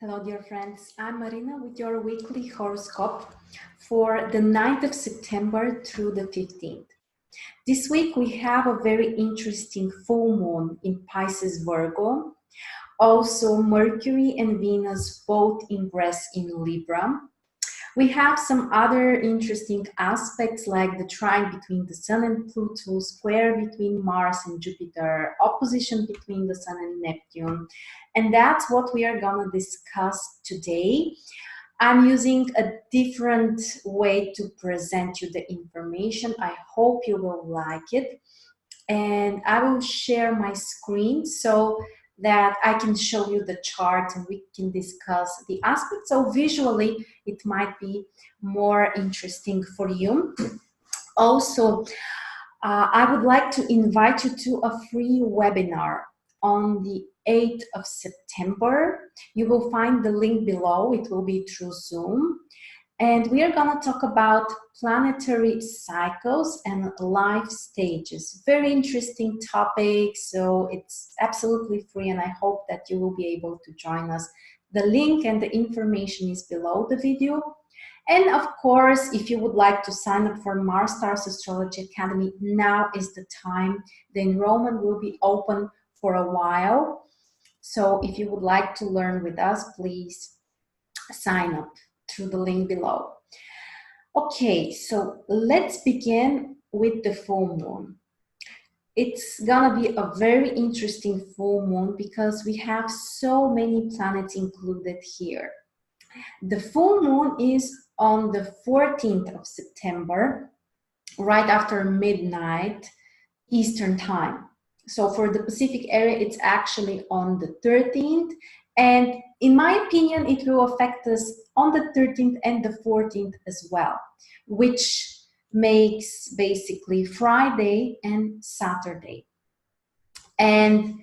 Hello, dear friends. I'm Marina with your weekly horoscope for the 9th of September through the 15th. This week we have a very interesting full moon in Pisces-Virgo. Also, Mercury and Venus both ingress in Libra. We have some other interesting aspects like the trine between the Sun and Pluto, square between Mars and Jupiter, opposition between the Sun and Neptune. And that's what we are going to discuss today. I'm using a different way to present you the information. I hope you will like it. And I will share my screen so that I can show you the chart and we can discuss the aspects. So visually, it might be more interesting for you. Also, I would like to invite you to a free webinar on the 8th of September. You will find the link below. It will be through Zoom. And we are going to talk about planetary cycles and life stages. Very interesting topic, so it's absolutely free, and I hope that you will be able to join us. The link and the information is below the video. And of course, if you would like to sign up for MarStars Astrology Academy, now is the time. The enrollment will be open for a while. So if you would like to learn with us, please sign up through the link below. Okay, so let's begin with the full moon. It's gonna be a very interesting full moon because we have so many planets included here. The full moon is on the 14th of September, right after midnight Eastern time. So for the Pacific area, it's actually on the 13th. And in my opinion, it will affect us on the 13th and the 14th as well, which makes basically Friday and Saturday. And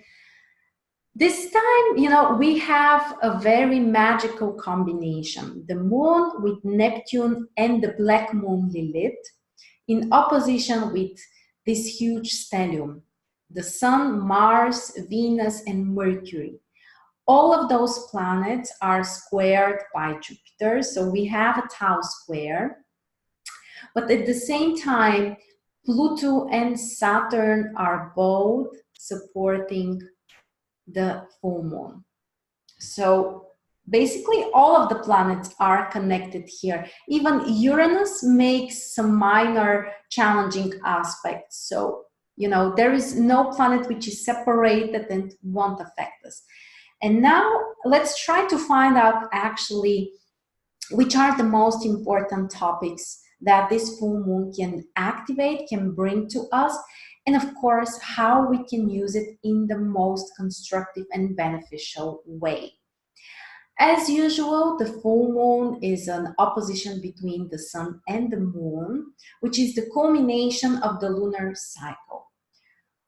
this time, we have a very magical combination. The moon with Neptune and the black moon Lilith in opposition with this huge stellium. The Sun, Mars, Venus, and Mercury. All of those planets are squared by Jupiter, so we have a tau square. But at the same time, Pluto and Saturn are both supporting the full moon. So basically all of the planets are connected here. Even Uranus makes some minor challenging aspects. So, there is no planet which is separated and won't affect us. And now let's try to find out actually which are the most important topics that this full moon can activate, can bring to us, and of course, how we can use it in the most constructive and beneficial way. As usual, the full moon is an opposition between the Sun and the Moon, which is the culmination of the lunar cycle.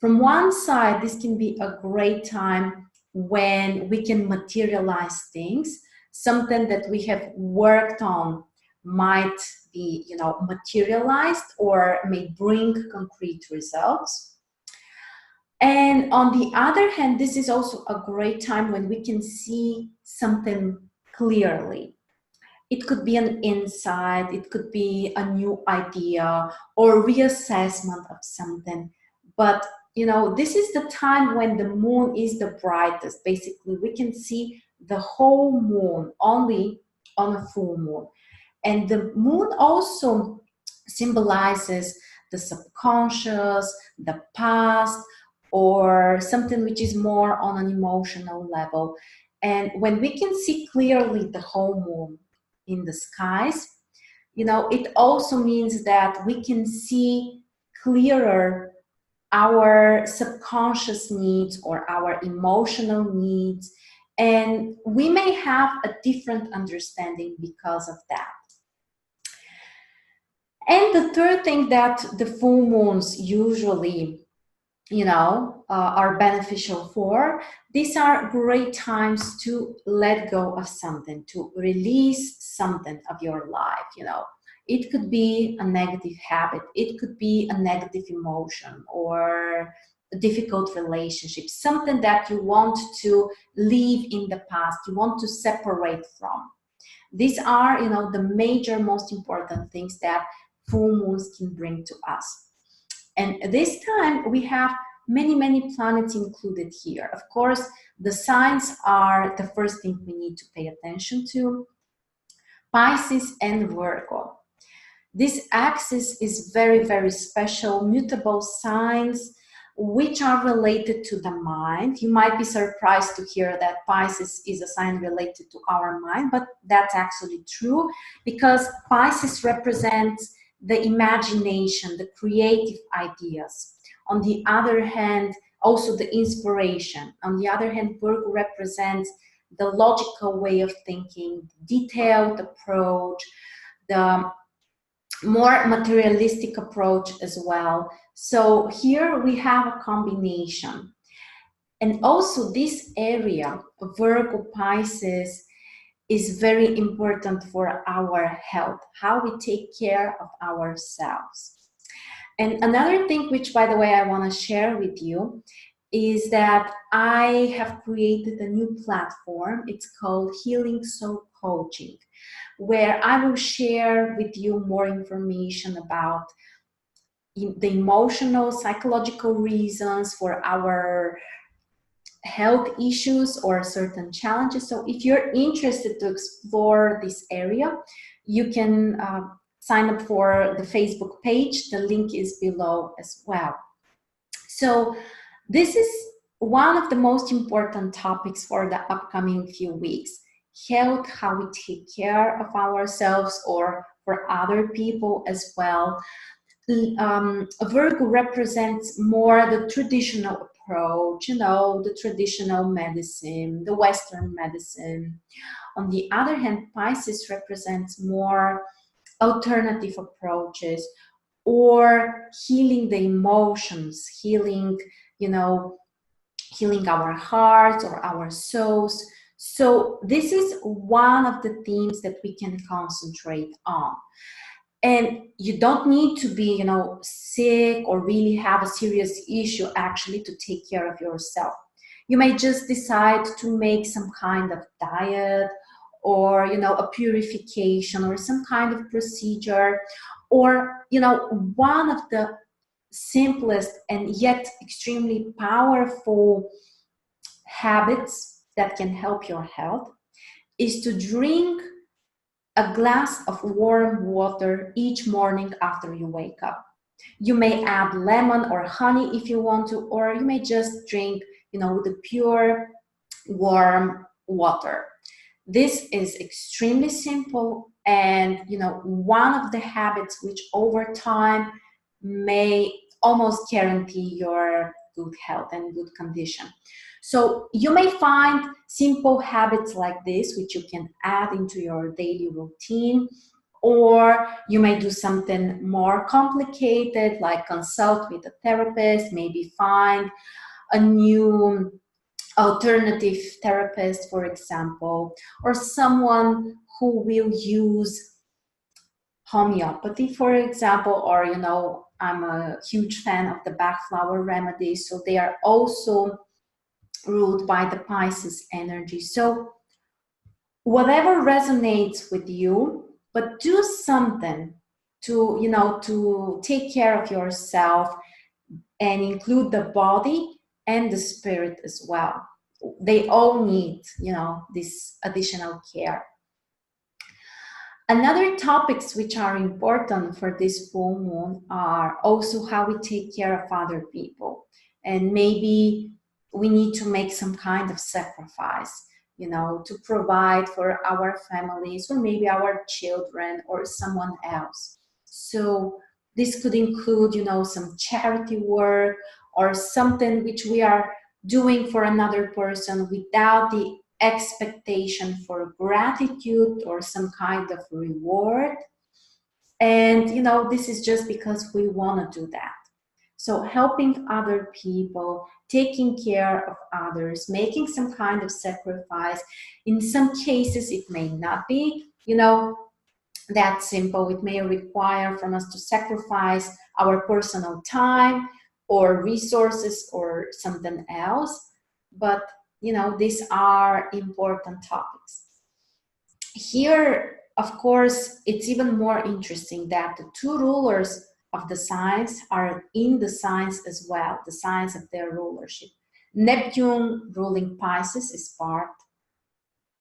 From one side, this can be a great time when we can materialize things. Something that we have worked on might be, materialized or may bring concrete results. And on the other hand, this is also a great time when we can see something clearly. It could be an insight, it could be a new idea or reassessment of something. But this is the time when the moon is the brightest. Basically, we can see the whole moon only on a full moon. And the moon also symbolizes the subconscious, the past, or something which is more on an emotional level. And when we can see clearly the whole moon in the skies, it also means that we can see clearer our subconscious needs or our emotional needs, and we may have a different understanding because of that. And the third thing that the full moons usually, are beneficial for, these are great times to let go of something, to release something of your life, It could be a negative habit, it could be a negative emotion, or difficult relationship, something that you want to leave in the past, you want to separate from. These are, the major, most important things that full moons can bring to us. And this time we have many, many planets included here. Of course, the signs are the first thing we need to pay attention to. Pisces and Virgo. This axis is very, very special, mutable signs which are related to the mind. You might be surprised to hear that Pisces is a sign related to our mind, but that's actually true, because Pisces represents the imagination, the creative ideas. On the other hand, also the inspiration. On the other hand, Virgo represents the logical way of thinking, detailed approach, the more materialistic approach as well. So here we have a combination. And also this area, Virgo Pisces, is very important for our health, how we take care of ourselves. And another thing, which by the way I want to share with you, is that I have created a new platform. It's called Healing Soul Coaching, where I will share with you more information about the emotional, psychological reasons for our health issues or certain challenges. So if you're interested to explore this area, you can sign up for the Facebook page. The link is below as well. So this is one of the most important topics for the upcoming few weeks. Health, how we take care of ourselves or for other people as well. Virgo represents more the traditional approach, the traditional medicine, the Western medicine. On the other hand, Pisces represents more alternative approaches or healing the emotions, healing our hearts or our souls. So this is one of the themes that we can concentrate on. And you don't need to be, sick or really have a serious issue actually to take care of yourself. You may just decide to make some kind of diet or, a purification or some kind of procedure, or, one of the simplest and yet extremely powerful habits that can help your health is to drink a glass of warm water each morning after you wake up. You may add lemon or honey if you want to, or you may just drink, the pure warm water. This is extremely simple and, one of the habits which over time may almost guarantee your good health and good condition. So you may find simple habits like this, which you can add into your daily routine, or you may do something more complicated, like consult with a therapist, maybe find a new alternative therapist, for example, or someone who will use homeopathy, for example, or, I'm a huge fan of the Bach flower remedies, so they are also ruled by the Pisces energy. So whatever resonates with you, but do something to take care of yourself and include the body and the spirit as well. They all need, this additional care. Another topics which are important for this full moon are also how we take care of other people. And maybe we need to make some kind of sacrifice, to provide for our families or maybe our children or someone else. So this could include, some charity work or something which we are doing for another person without the expectation for gratitude or some kind of reward. And, this is just because we want to do that. So helping other people, taking care of others, making some kind of sacrifice. In some cases, it may not be, that simple. It may require from us to sacrifice our personal time or resources or something else. But, these are important topics. Here, of course, it's even more interesting that the two rulers of the signs are in the signs as well, the signs of their rulership. Neptune ruling Pisces is part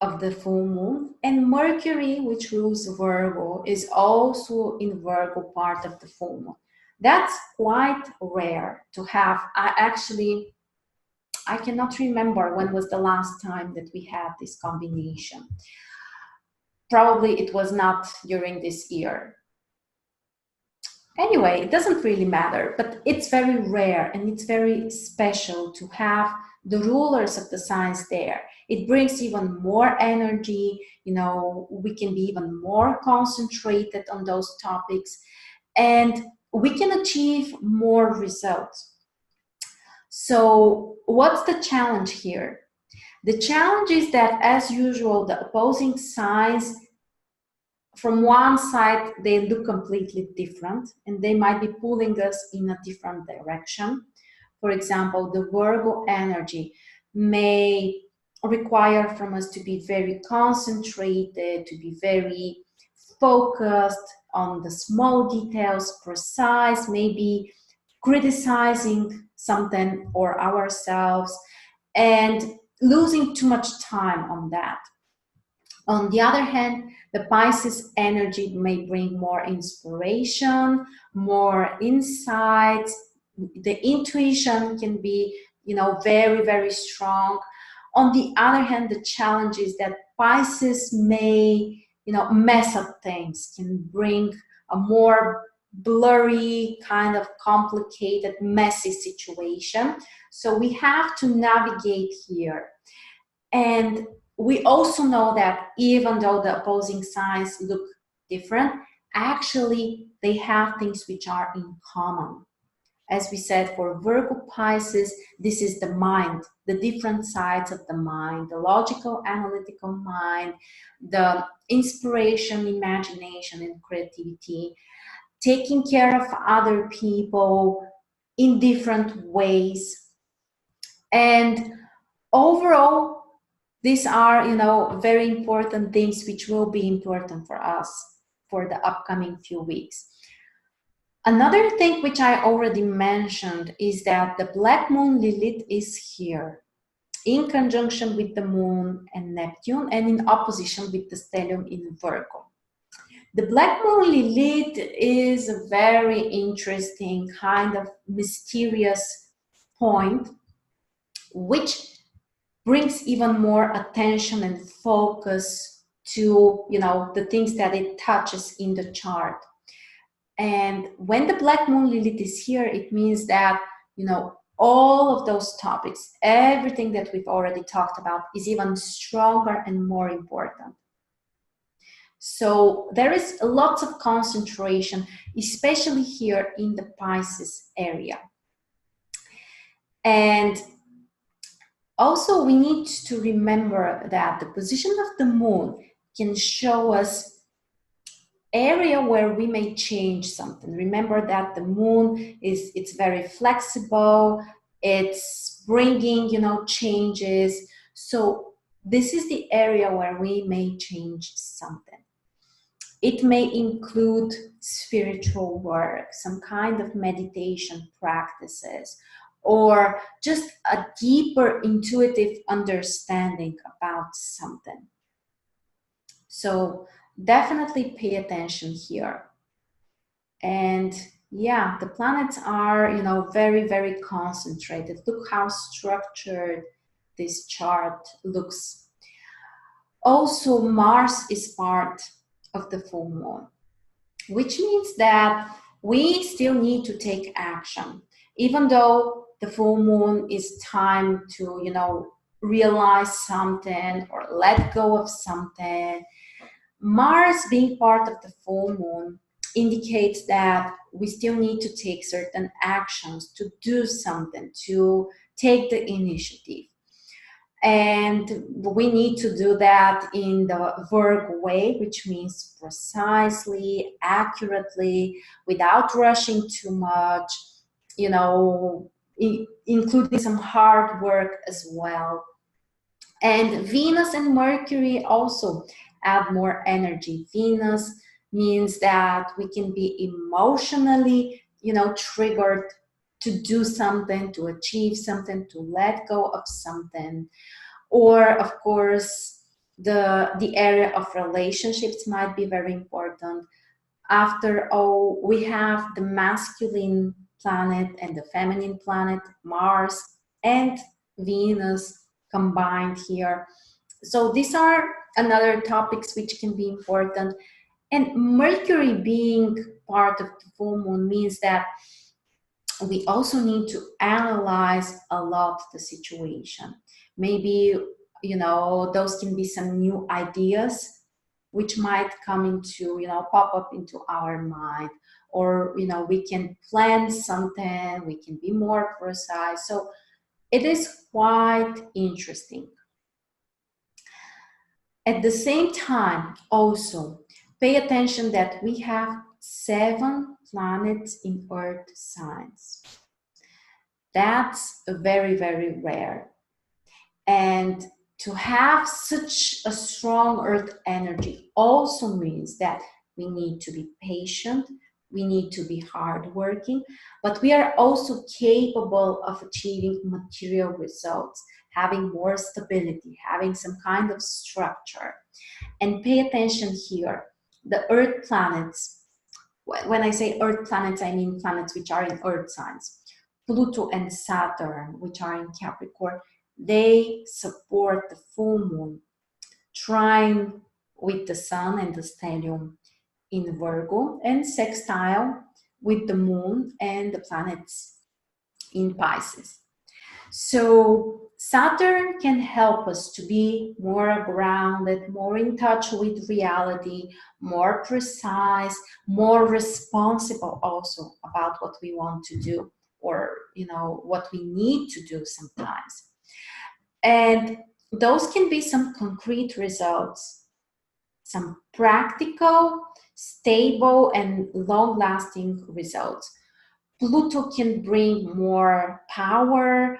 of the full moon, and Mercury, which rules Virgo, is also in Virgo, part of the full moon. That's quite rare to have. I cannot remember when was the last time that we had this combination. Probably it was not during this year. Anyway, it doesn't really matter, but it's very rare and it's very special to have the rulers of the signs there. It brings even more energy, we can be even more concentrated on those topics, and we can achieve more results. So what's the challenge here? The challenge is that, as usual, the opposing signs, from one side, they look completely different, and they might be pulling us in a different direction. For example, the Virgo energy may require from us to be very concentrated, to be very focused on the small details, precise, maybe criticizing something or ourselves, and losing too much time on that. On the other hand, the Pisces energy may bring more inspiration, more insights. The intuition can be, very, very strong. On the other hand, the challenge is that Pisces may, mess up things, can bring a more blurry, kind of complicated, messy situation. So we have to navigate here. And we also know that even though the opposing signs look different, actually they have things which are in common. As we said, for Virgo Pisces, this is the mind, the different sides of the mind, the logical, analytical mind, the inspiration, imagination, and creativity, taking care of other people in different ways. And overall, these are, very important things which will be important for us for the upcoming few weeks. Another thing which I already mentioned is that the Black Moon Lilith is here in conjunction with the Moon and Neptune, and in opposition with the stellium in Virgo. The Black Moon Lilith is a very interesting, kind of mysterious point, which brings even more attention and focus to, the things that it touches in the chart. And when the Black Moon Lilith is here, it means that, all of those topics, everything that we've already talked about, is even stronger and more important. So there is lots of concentration, especially here in the Pisces area. And also, we need to remember that the position of the moon can show us area where we may change something. Remember that the moon it's very flexible, it's bringing, changes. So this is the area where we may change something. It may include spiritual work, some kind of meditation practices, or just a deeper intuitive understanding about something. So definitely pay attention here. And yeah, the planets are, very, very concentrated. Look how structured this chart looks. Also, Mars is part of the full moon, which means that we still need to take action. Even though the full moon is time to, realize something or let go of something, Mars being part of the full moon indicates that we still need to take certain actions, to do something, to take the initiative. And we need to do that in the Virgo way, which means precisely, accurately, without rushing too much, you know, including some hard work as well. And Venus and Mercury also add more energy. Venus means that we can be emotionally, triggered to do something, to achieve something, to let go of something. Or, of course, the area of relationships might be very important. After all, we have the masculine planet and the feminine planet, Mars and Venus combined here. So these are another topics which can be important. And Mercury being part of the full moon means that we also need to analyze a lot the situation. Maybe, those can be some new ideas which might come into, pop up into our mind. Or, we can plan something, we can be more precise. So it is quite interesting. At the same time, also, pay attention that we have 7 planets in Earth signs. That's very, very rare. And to have such a strong Earth energy also means that we need to be patient, we need to be hardworking, but we are also capable of achieving material results, having more stability, having some kind of structure. And pay attention here, the Earth planets, when I say Earth planets, I mean planets which are in Earth signs. Pluto and Saturn, which are in Capricorn, they support the full moon, trine with the Sun and the stellium in Virgo, and sextile with the moon and the planets in Pisces. So Saturn can help us to be more grounded, more in touch with reality, more precise, more responsible also about what we want to do, or what we need to do sometimes. And those can be some concrete results, some practical, stable, and long-lasting results. Pluto can bring more power,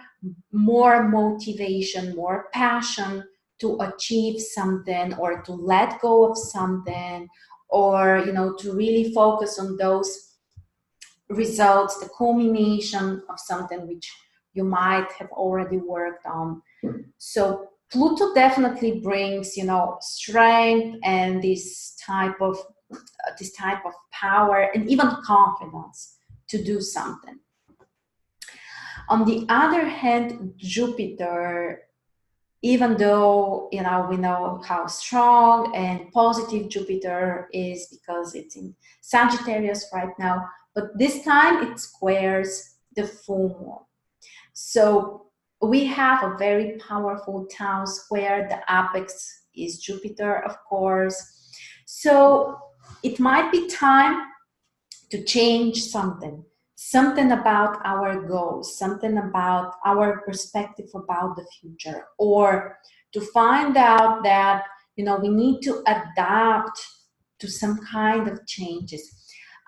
more motivation, more passion to achieve something, or to let go of something, or to really focus on those results, the culmination of something which you might have already worked on. So Pluto definitely brings, strength and this type of power and even confidence to do something. On the other hand, Jupiter, even though we know how strong and positive Jupiter is because it's in Sagittarius right now, but this time it squares the full moon. So we have a very powerful town square. The apex is Jupiter, of course. So it might be time to change something about our goals, something about our perspective about the future, or to find out that we need to adapt to some kind of changes.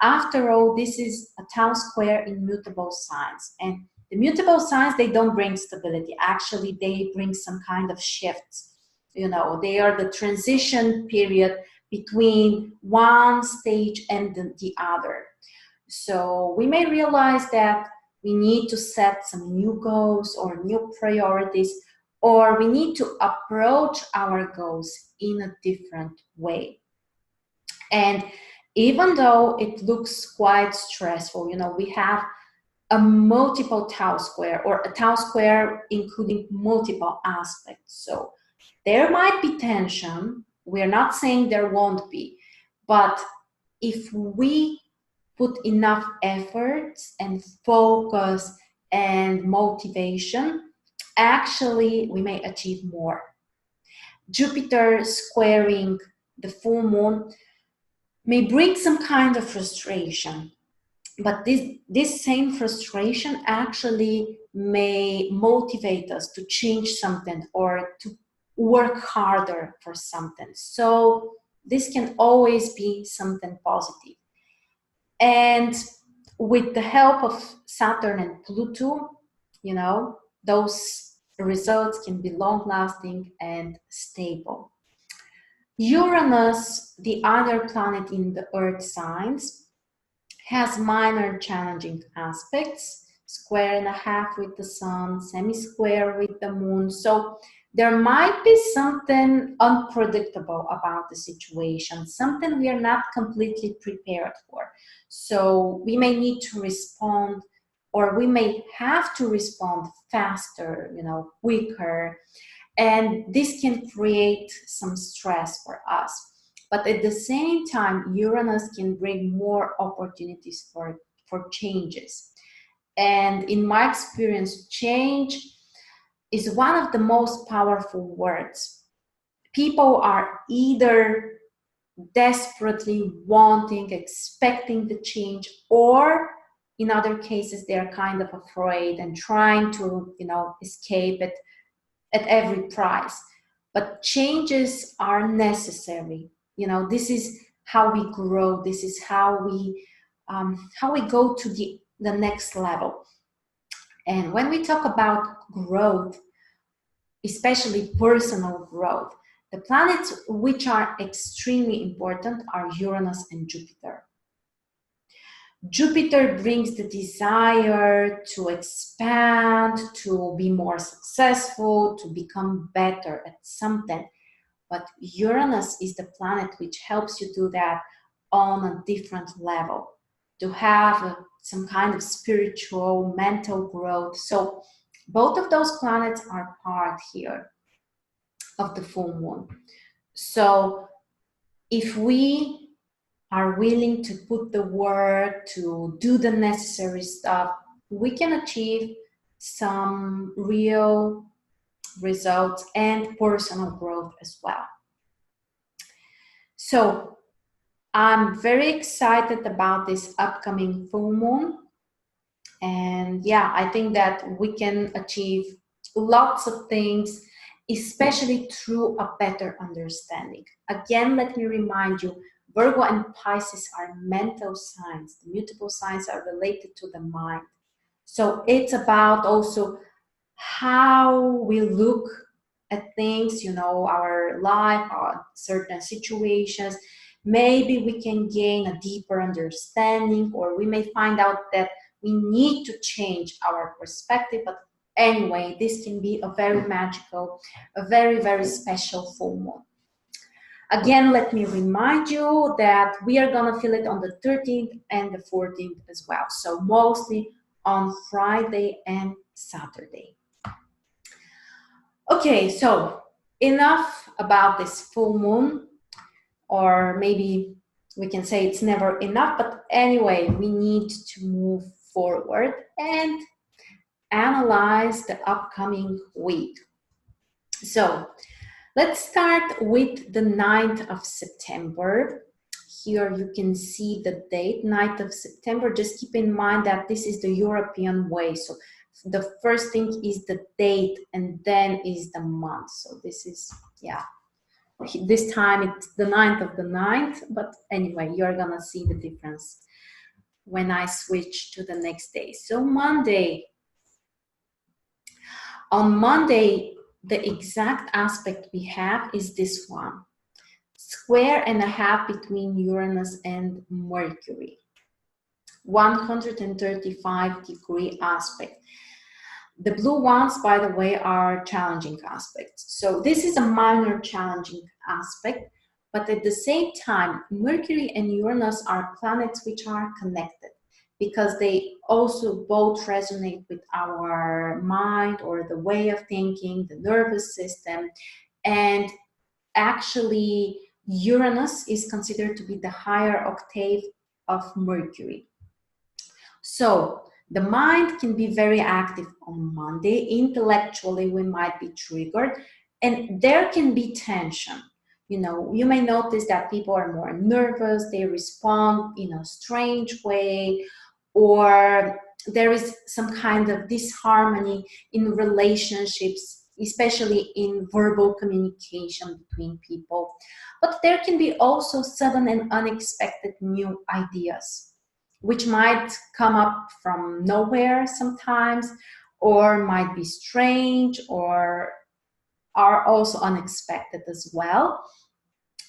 After all, this is a town square in mutable signs, and the mutable signs, they don't bring stability. Actually, they bring some kind of shifts. They are the transition period between one stage and the other. So we may realize that we need to set some new goals or new priorities, or we need to approach our goals in a different way. And even though it looks quite stressful, we have a multiple tau square, or a tau square including multiple aspects. So there might be tension. We're not saying there won't be, but if we put enough effort and focus and motivation, actually we may achieve more. Jupiter squaring the full moon may bring some kind of frustration, but this same frustration actually may motivate us to change something or to work harder for something. So this can always be something positive. And With the help of Saturn and Pluto, you know, those results can be long-lasting and stable. Uranus, the other planet in the Earth signs, has minor challenging aspects, square and a half with the sun, semi-square with the moon. So there might be something unpredictable about the situation, something we are not completely prepared for. So we may need to respond, or we may have to respond faster, you know, quicker, and this can create some stress for us. But at the same time, Uranus can bring more opportunities for changes. And in my experience, change is one of the most powerful words. People are either desperately wanting, expecting the change, or in other cases, they're kind of afraid and trying to, you know, escape it at every price. But changes are necessary. You know, this is how we grow. This is how we go to the next level. And when we talk about growth, especially personal growth, the planets which are extremely important are Uranus and Jupiter. Jupiter brings the desire to expand, to be more successful, to become better at something. But Uranus is the planet which helps you do that on a different level, to have some kind of spiritual, mental growth. So both of those planets are part here of the full moon. So if we are willing to put the work, to do the necessary stuff, we can achieve some real results and personal growth as well. So I'm very excited about this upcoming full moon. And yeah, I think that we can achieve lots of things, especially through a better understanding. Again, let me remind you, Virgo and Pisces are mental signs. The mutable signs are related to the mind. So it's about also how we look at things, you know, our life, our certain situations. Maybe we can gain a deeper understanding, or we may find out that we need to change our perspective. But anyway, this can be a very magical, a very, very special full moon. Again, let me remind you that we are going to feel it on the 13th and the 14th as well. So mostly on Friday and Saturday. Okay, so enough about this full moon, or maybe we can say it's never enough, but anyway, we need to move forward and analyze the upcoming week. So let's start with the 9th of September. Here you can see the date, 9th of September. Just keep in mind that this is the European way. So the first thing is the date and then is the month. So this is, yeah, this time it's the 9th of the 9th. But anyway, you're going to see the difference when I switch to the next day. So Monday. On Monday, the exact aspect we have is this one. Square and a half between Uranus and Mercury. 135-degree aspect. The blue ones, by the way, are challenging aspects. So this is a minor challenging aspect, but at the same time, Mercury and Uranus are planets which are connected, because they also both resonate with our mind, or the way of thinking, the nervous system. And actually, Uranus is considered to be the higher octave of Mercury. So the mind can be very active on Monday. Intellectually, we might be triggered, and there can be tension. You know, you may notice that people are more nervous, they respond in a strange way, or there is some kind of disharmony in relationships, especially in verbal communication between people. But there can be also sudden and unexpected new ideas. which might come up from nowhere sometimes, or might be strange, or are also unexpected as well.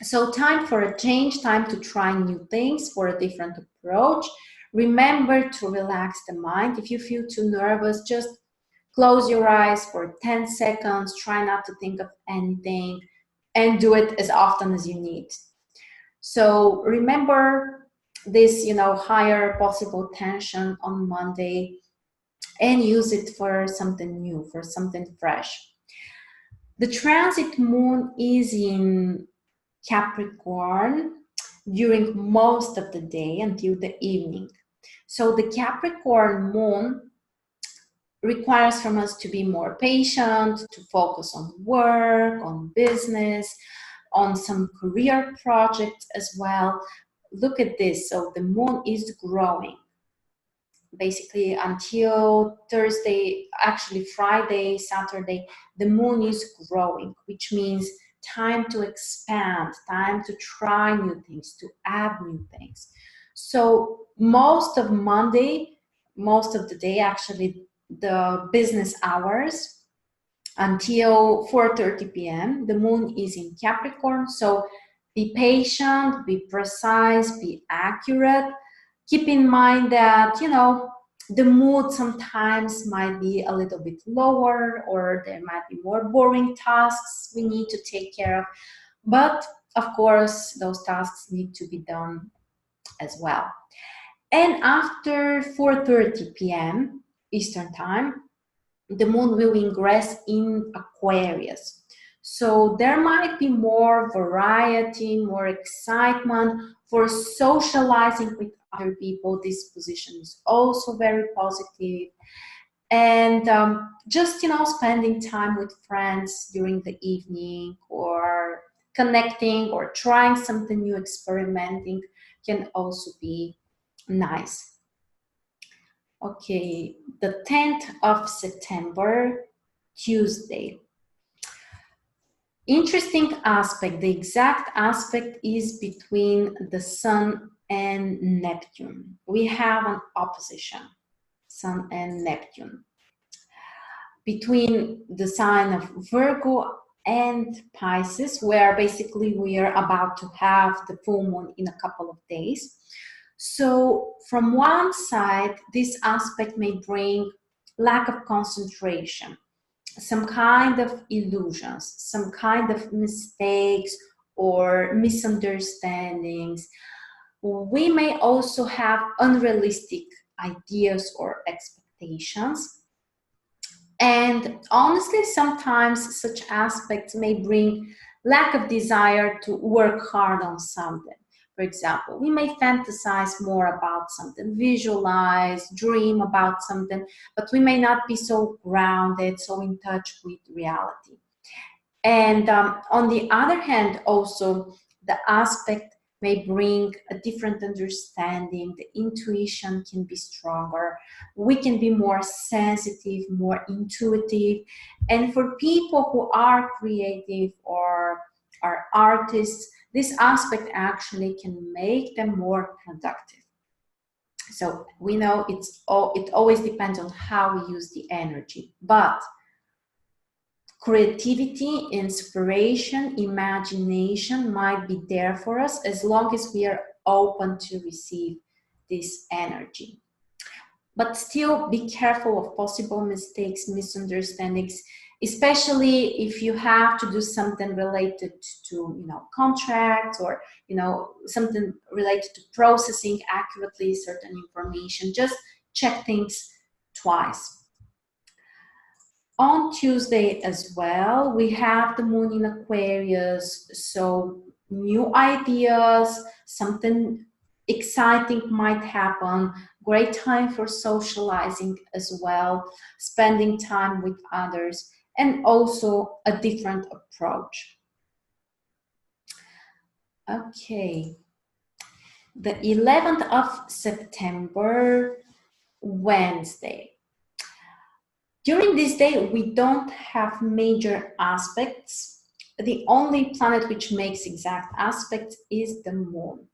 So time for a change, time to try new things for a different approach. Remember to relax the mind. If you feel too nervous, just close your eyes for 10 seconds, try not to think of anything, and do it as often as you need. So remember this, higher possible tension on Monday, and use it for something new, for something fresh. The transit moon is in Capricorn during most of the day until the evening. So the Capricorn moon requires from us to be more patient, to focus on work, on business, on some career projects as well. Look at this. So the moon is growing basically until Thursday, actually Friday, Saturday, the moon is growing, which means time to expand, time to try new things, to add new things. So most of Monday, most of the day, actually the business hours until 4:30 p.m., the moon is in Capricorn. So be patient, be precise, be accurate. Keep in mind that, the mood sometimes might be a little bit lower, or there might be more boring tasks we need to take care of. But of course, those tasks need to be done as well. And after 4:30 p.m. Eastern Time, the moon will ingress in Aquarius. So there might be more variety, more excitement for socializing with other people. This position is also very positive. And just, spending time with friends during the evening, or connecting, or trying something new, experimenting, can also be nice. Okay, the 10th of September, Tuesday. Interesting aspect. The exact aspect is between the Sun and Neptune. We have an opposition, Sun and Neptune, between the sign of Virgo and Pisces, where basically we are about to have the full moon in a couple of days. So from one side, this aspect may bring lack of concentration, some kind of illusions, some kind of mistakes or misunderstandings. We may also have unrealistic ideas or expectations. And honestly, sometimes such aspects may bring lack of desire to work hard on something. For example, we may fantasize more about something, visualize, dream about something, but we may not be so grounded, so in touch with reality. And on the other hand, also, the aspect may bring a different understanding. The intuition can be stronger. We can be more sensitive, more intuitive. And for people who are creative or are artists, this aspect actually can make them more productive. So we know it always depends on how we use the energy. But creativity, inspiration, imagination might be there for us as long as we are open to receive this energy. But still be careful of possible mistakes, misunderstandings, especially if you have to do something related to, contracts, or, something related to processing accurately certain information. Just check things twice. On Tuesday as well, we have the moon in Aquarius, so new ideas, something exciting might happen, great time for socializing as well, spending time with others, and also a different approach. Okay, the 11th of September, Wednesday. During this day, we don't have major aspects. The only planet which makes exact aspects is the moon.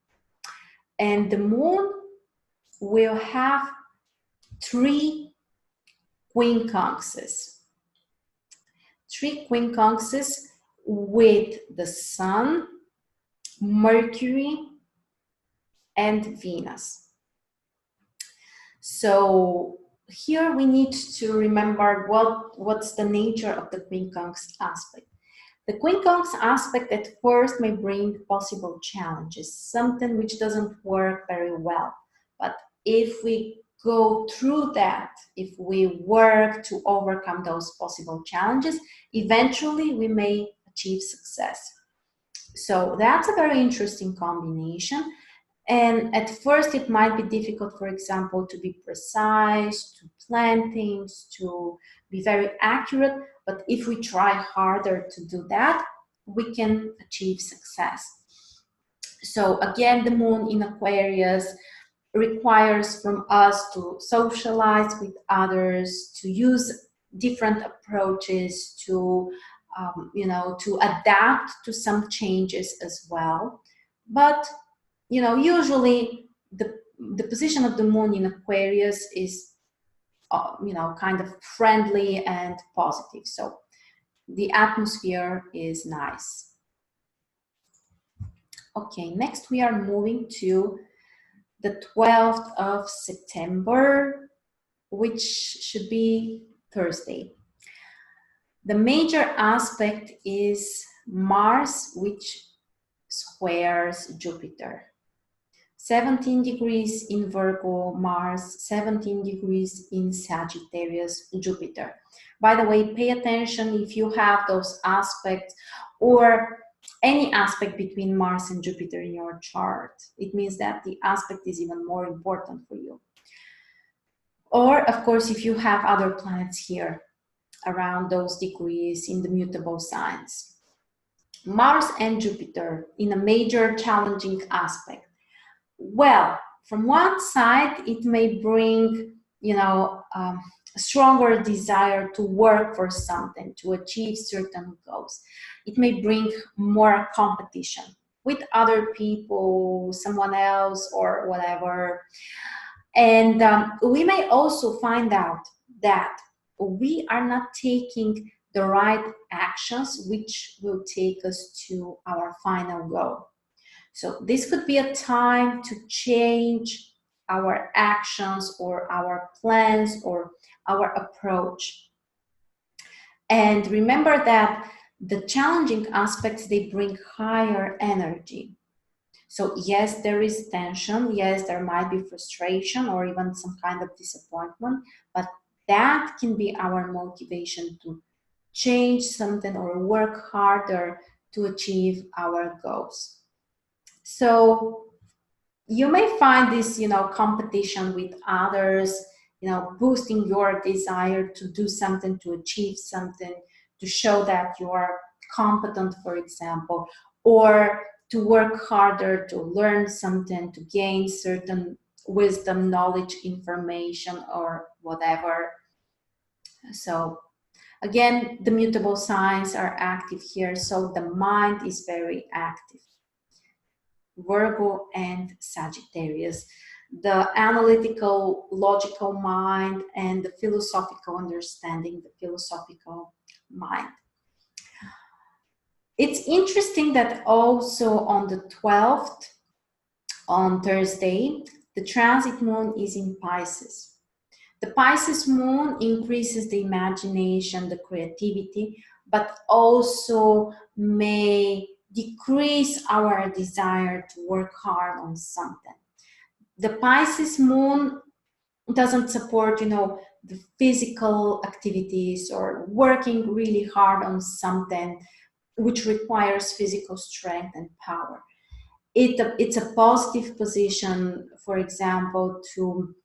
And the moon will have 3 quincunxes. 3 quincunxes with the Sun, Mercury, and Venus. So here we need to remember what's the nature of the quincunx aspect. The quincunx aspect at first may bring possible challenges, something which doesn't work very well. But if we go through that, if we work to overcome those possible challenges, eventually we may achieve success. So that's a very interesting combination. And at first it might be difficult, for example, to be precise, to plan things, to be very accurate. But if we try harder to do that, we can achieve success. So again, the moon in Aquarius requires from us to socialize with others, to use different approaches, to to adapt to some changes as well. But usually the position of the moon in Aquarius is kind of friendly and positive. So the atmosphere is nice. Okay, next we are moving to the 12th of September, which should be Thursday. The major aspect is Mars, which squares Jupiter. 17 degrees in Virgo, Mars, 17 degrees in Sagittarius, Jupiter. By the way, pay attention if you have those aspects or any aspect between Mars and Jupiter in your chart. It means that the aspect is even more important for you. Or, of course, if you have other planets here around those degrees in the mutable signs. Mars and Jupiter in a major challenging aspect. Well, from one side, it may bring, a stronger desire to work for something, to achieve certain goals. It may bring more competition with other people, someone else, or whatever. And we may also find out that we are not taking the right actions which will take us to our final goal. So this could be a time to change our actions or our plans or our approach. And remember that the challenging aspects, they bring higher energy. So yes, there is tension. Yes, there might be frustration or even some kind of disappointment, but that can be our motivation to change something or work harder to achieve our goals. So you may find this, competition with others, boosting your desire to do something, to achieve something, to show that you are competent, for example, or to work harder to learn something, to gain certain wisdom, knowledge, information, or whatever. So again, the mutable signs are active here, so the mind is very active. Virgo and Sagittarius, the analytical, logical mind and the philosophical understanding, the philosophical mind. It's interesting that also on the 12th, on Thursday, the transit moon is in Pisces. The Pisces moon increases the imagination, the creativity, but also may decrease our desire to work hard on something. The Pisces moon doesn't support, the physical activities or working really hard on something which requires physical strength and power. It's a positive position, for example, to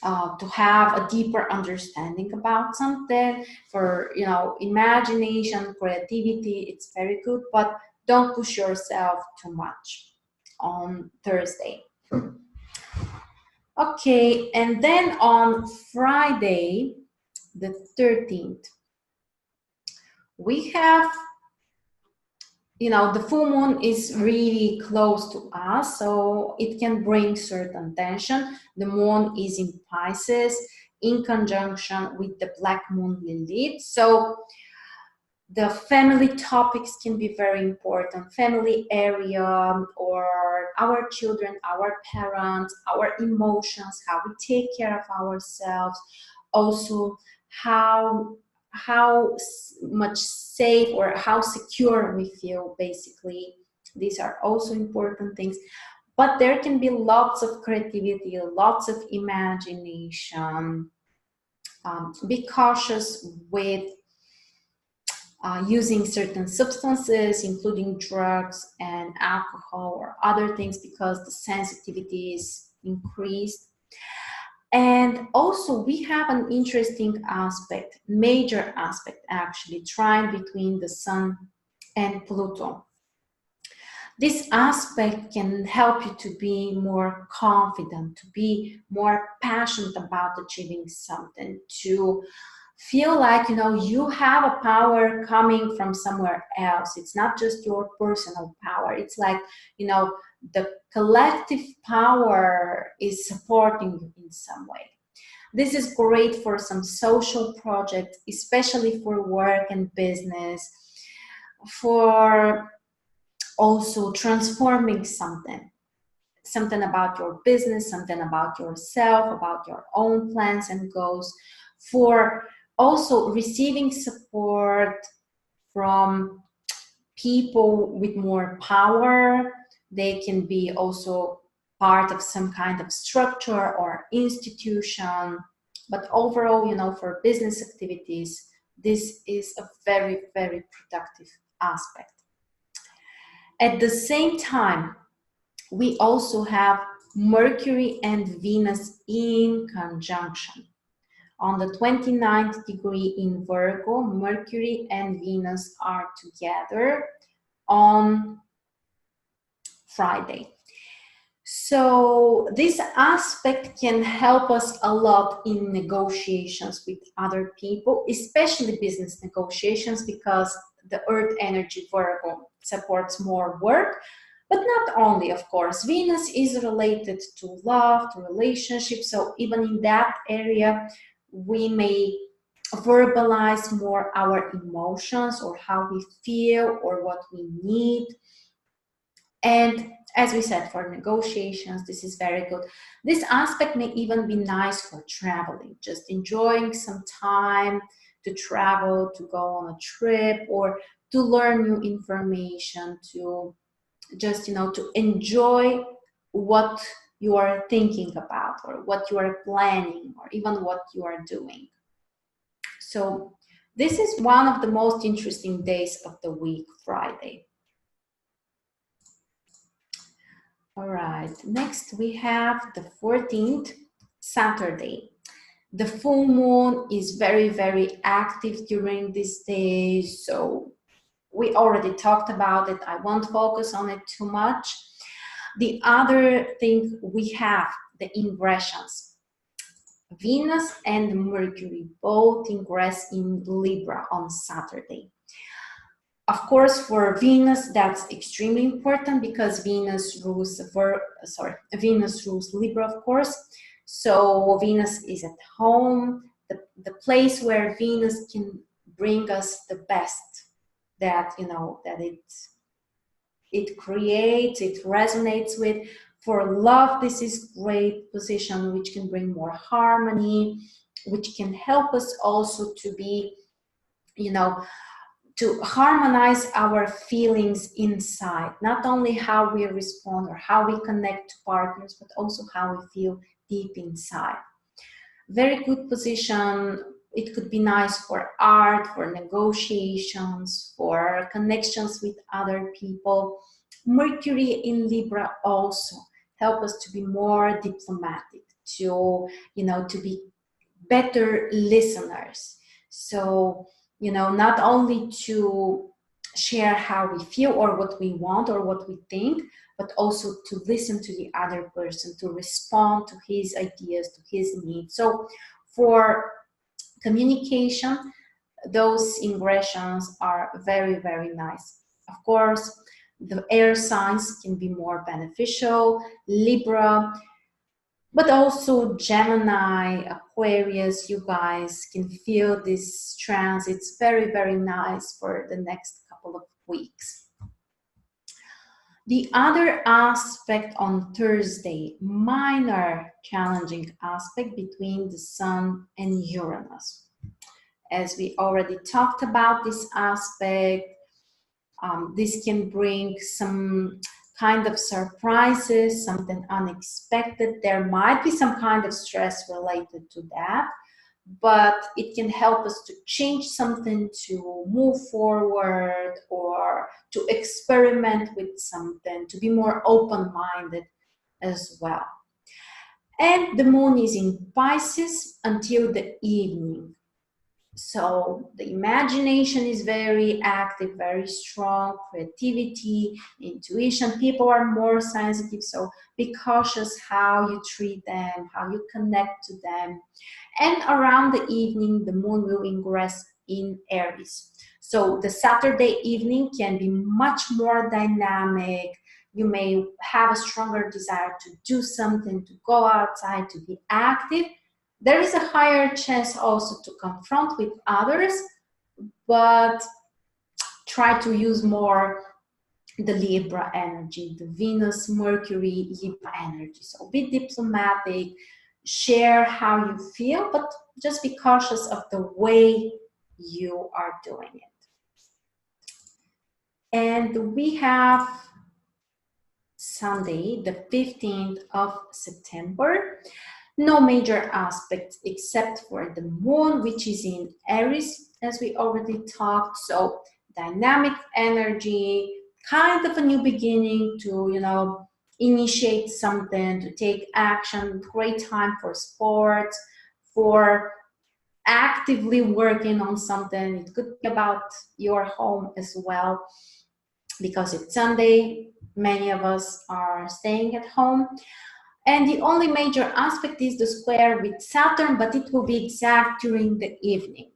have a deeper understanding about something, for imagination, creativity. It's very good, but don't push yourself too much on Thursday. Okay, and then on Friday the 13th, we have you know, the full moon is really close to us, so it can bring certain tension. The moon is in Pisces in conjunction with the black moon Lilith. So the family topics can be very important, family area, or our children, our parents, our emotions, how we take care of ourselves, also how much safe or how secure we feel. Basically, these are also important things. But there can be lots of creativity, lots of imagination. Be cautious with using certain substances, including drugs and alcohol or other things, because the sensitivity is increased. And also we have an interesting aspect, major aspect actually, trine between the Sun and Pluto. This aspect can help you to be more confident, to be more passionate about achieving something, to feel like, you know, you have a power coming from somewhere else. It's not just your personal power. It's like, you know, the collective power is supporting you in some way. This is great for some social projects, especially for work and business, for also transforming something about your business, something about yourself, about your own plans and goals, for also receiving support from people with more power. They can be also part of some kind of structure or institution. But overall, you know, for business activities, this is a very, very productive aspect. At the same time, we also have Mercury and Venus in conjunction. On the 29th degree in Virgo, Mercury and Venus are together on Friday. So this aspect can help us a lot in negotiations with other people, especially business negotiations, because the Earth energy Virgo supports more work. But not only, of course, Venus is related to love, to relationships. So even in that area, we may verbalize more our emotions or how we feel or what we need. And as we said, for negotiations, this is very good. This aspect may even be nice for traveling, just enjoying some time to travel, to go on a trip, or to learn new information, to just, you know, to enjoy what you are thinking about or what you are planning or even what you are doing. So this is one of the most interesting days of the week, Friday. All right, next we have the 14th, Saturday. The full moon is very, very active during this day, so we already talked about it. I won't focus on it too much. The other thing we have, the ingressions. Venus and Mercury both ingress in Libra on Saturday. Of course, for Venus, that's extremely important because Venus rules Libra, of course. So Venus is at home, the place where Venus can bring us the best that, you know, that it creates, it resonates with. For love, this is great position, which can bring more harmony, which can help us also to be, you know, to harmonize our feelings inside, not only how we respond or how we connect to partners, but also how we feel deep inside. Very good position. It could be nice for art, for negotiations, for connections with other people. Mercury in Libra also help us to be more diplomatic, to, you know, to be better listeners. So, you know, not only to share how we feel or what we want or what we think, but also to listen to the other person, to respond to his ideas, to his needs. So for communication, those ingressions are very, very nice. Of course, the air signs can be more beneficial, Libra, but also Gemini, Aquarius. You guys can feel this transit. It's very, very nice for the next couple of weeks. The other aspect on Thursday, minor challenging aspect between the Sun and Uranus. As we already talked about this aspect, this can bring some kind of surprises, something unexpected. There might be some kind of stress related to that, but it can help us to change something, to move forward, or to experiment with something, to be more open-minded as well. And the moon is in Pisces until the evening. So the imagination is very active, very strong, creativity, intuition. People are more sensitive, so be cautious how you treat them, how you connect to them. And around the evening, the moon will ingress in Aries. So the Saturday evening can be much more dynamic. You may have a stronger desire to do something, to go outside, to be active. There is a higher chance also to confront with others, but try to use more the Libra energy, the Venus, Mercury, Libra energy. So be diplomatic, share how you feel, but just be cautious of the way you are doing it. And we have Sunday, the 15th of September. No major aspects except for the moon, which is in Aries, as we already talked. So dynamic energy, kind of a new beginning to, initiate something, to take action. Great time for sports, for actively working on something. It could be about your home as well, because it's Sunday. Many of us are staying at home. And the only major aspect is the square with Saturn, but it will be exact during the evening.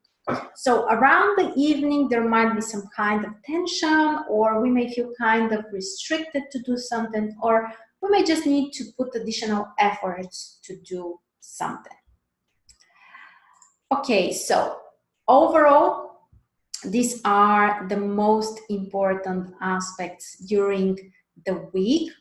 So around the evening, there might be some kind of tension, or we may feel kind of restricted to do something, or we may just need to put additional efforts to do something. Okay, so overall, these are the most important aspects during the week.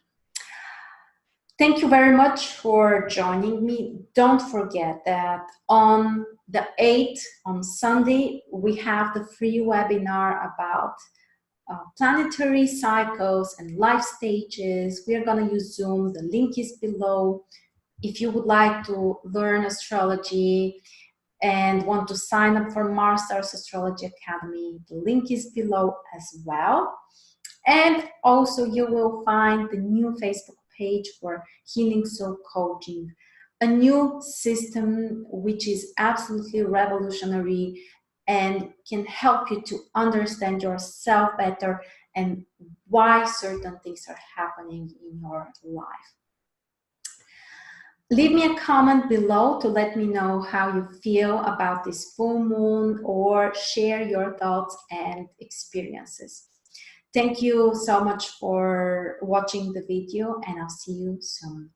Thank you very much for joining me. Don't forget that on the 8th, on Sunday, we have the free webinar about planetary cycles and life stages. We are going to use Zoom. The link is below. If you would like to learn astrology and want to sign up for MarStars Astrology Academy, the link is below as well. And also you will find the new Facebook page for Healing Soul Coaching, a new system which is absolutely revolutionary and can help you to understand yourself better and why certain things are happening in your life. Leave me a comment below to let me know how you feel about this full moon, or share your thoughts and experiences. Thank you so much for watching the video, and I'll see you soon.